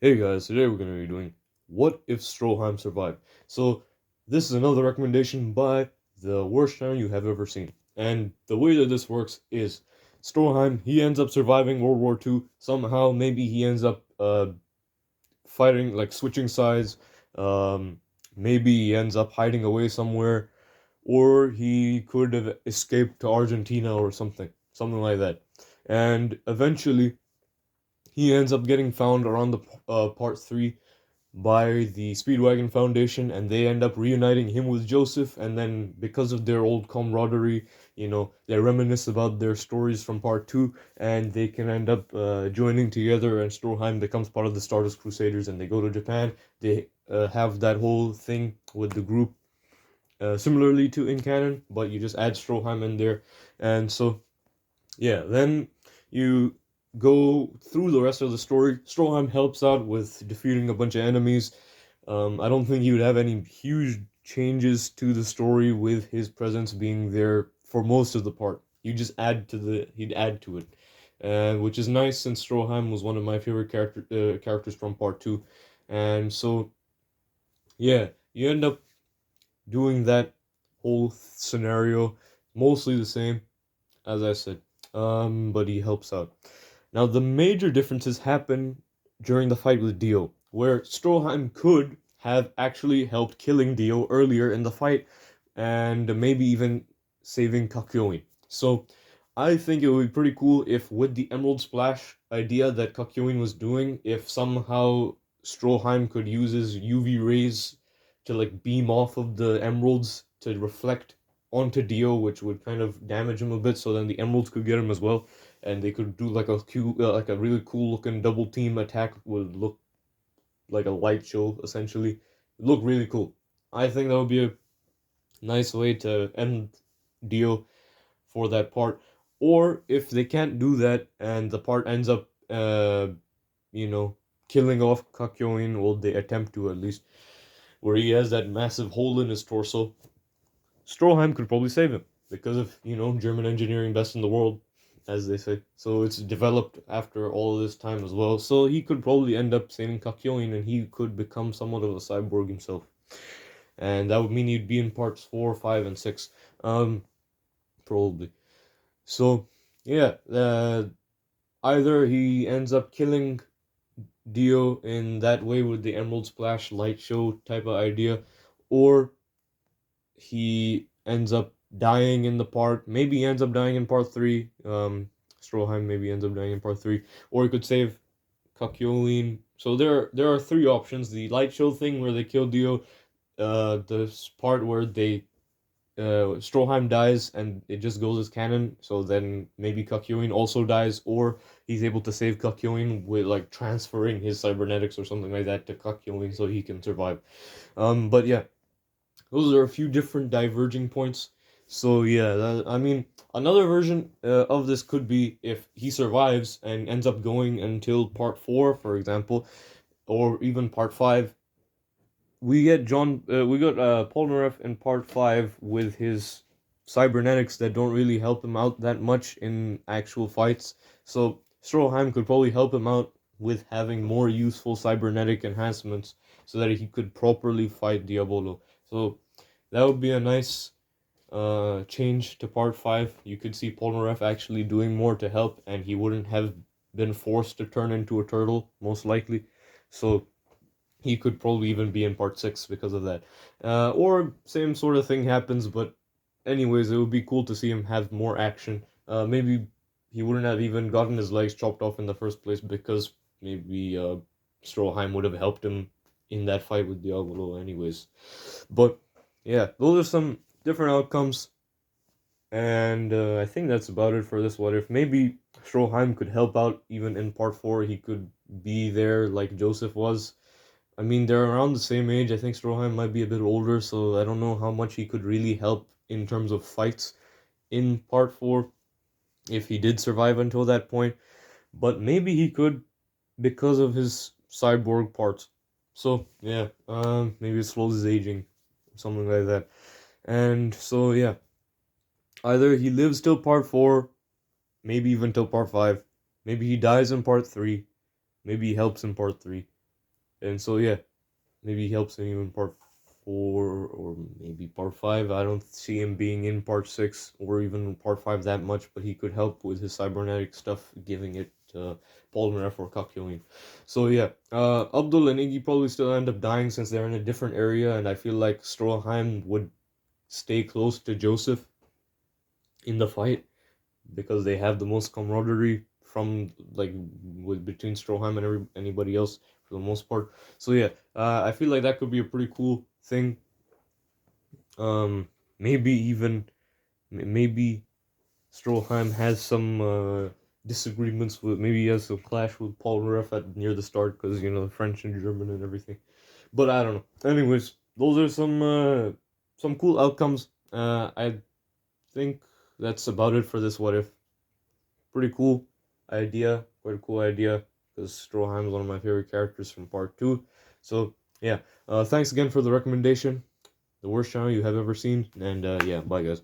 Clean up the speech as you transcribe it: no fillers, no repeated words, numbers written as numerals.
Hey guys, today we're going to be doing What If Stroheim Survived? So, this is another recommendation by the worst channel you have ever seen. And the way that this works is Stroheim, he ends up surviving World War II. Somehow, maybe he ends up fighting, like switching sides. Um, Maybe he ends up hiding away somewhere. Or he could have escaped to Argentina or something like that. And eventually, he ends up getting found around the part 3 by the Speedwagon Foundation, and they end up reuniting him with Joseph. And then, because of their old camaraderie, they reminisce about their stories from part two, and they can end up joining together. And Stroheim becomes part of the Stardust Crusaders, and they go to Japan. They have that whole thing with the group, similarly to in canon, but you just add Stroheim in there, and so yeah, then you go through the rest of the story. Stroheim helps out with defeating a bunch of enemies. I don't think he would have any huge changes to the story with his presence being there for most of the part. He'd add to it, which is nice since Stroheim was one of my favorite characters from part two, and so yeah, you end up doing that whole scenario mostly the same as I said. But he helps out. Now, the major differences happen during the fight with Dio, where Stroheim could have actually helped killing Dio earlier in the fight, and maybe even saving Kakyoin. So, I think it would be pretty cool if, with the Emerald Splash idea that Kakyoin was doing, if somehow Stroheim could use his UV rays to like beam off of the emeralds to reflect onto Dio, which would kind of damage him a bit. So then the emeralds could get him as well, and they could do like a really cool looking double team attack. Would look like a light show essentially. Look really cool. I think that would be a nice way to end Dio for that part. Or if they can't do that and the part ends up, you know, killing off Kakyoin, well, they attempt to at least, where he has that massive hole in his torso. Stroheim could probably save him because of, German engineering best in the world, as they say. So it's developed after all this time as well. So he could probably end up saving Kakyoin, and he could become somewhat of a cyborg himself. And that would mean he'd be in parts 4, 5, and 6. Probably. So, yeah, either he ends up killing Dio in that way with the Emerald Splash light show type of idea, or he ends up dying in the part. Maybe he ends up dying in part 3. Stroheim maybe ends up dying in part 3. Or he could save Kakyoin. So there are three options. The light show thing where they kill Dio. The part where they Stroheim dies and it just goes as canon. So then maybe Kakyoin also dies, or he's able to save Kakyoin with like transferring his cybernetics or something like that to Kakyoin so he can survive. But yeah, those are a few different diverging points. So yeah, I mean, another version of this could be if he survives and ends up going until part 4, for example, or even part 5. We got Polnareff in part 5 with his cybernetics that don't really help him out that much in actual fights. So Stroheim could probably help him out with having more useful cybernetic enhancements so that he could properly fight Diabolo. So that would be a nice change to part 5. You could see Polnareff actually doing more to help, and he wouldn't have been forced to turn into a turtle, most likely. So he could probably even be in part 6 because of that. Or same sort of thing happens, but anyways, it would be cool to see him have more action. Maybe he wouldn't have even gotten his legs chopped off in the first place because maybe Stroheim would have helped him in that fight with Diablo anyways. But yeah, those are some different outcomes, and I think that's about it for this What If. Maybe Stroheim could help out even in part 4. He could be there like Joseph was. I mean, they're around the same age. I think Stroheim might be a bit older, so I don't know how much he could really help in terms of fights in part 4 if he did survive until that point. But maybe he could because of his cyborg parts. So, yeah, maybe it slows his aging, something like that. And so, yeah, either he lives till part 4, maybe even till part 5, maybe he dies in part 3, maybe he helps in part 3. And so yeah, maybe he helps him in part 4 or maybe part 5. I don't see him being in part 6 or even part 5 that much, but he could help with his cybernetic stuff, giving it to Polnareff or Kakyoin. So yeah, Abdul and Iggy probably still end up dying since they're in a different area, and I feel like Stroheim would stay close to Joseph in the fight because they have the most camaraderie from like with between Stroheim and anybody else for the most part. So yeah, I feel like that could be a pretty cool thing. Maybe even maybe Stroheim has some disagreements with, maybe he has some clash with Paul Ruff at near the start because you know French and German and everything. But I don't know. Anyways, those are some cool outcomes. I think that's about it for this what if. Pretty cool idea, quite a cool idea because Stroheim is one of my favorite characters from part 2. So yeah, thanks again for the recommendation. The worst channel you have ever seen, and yeah, bye guys.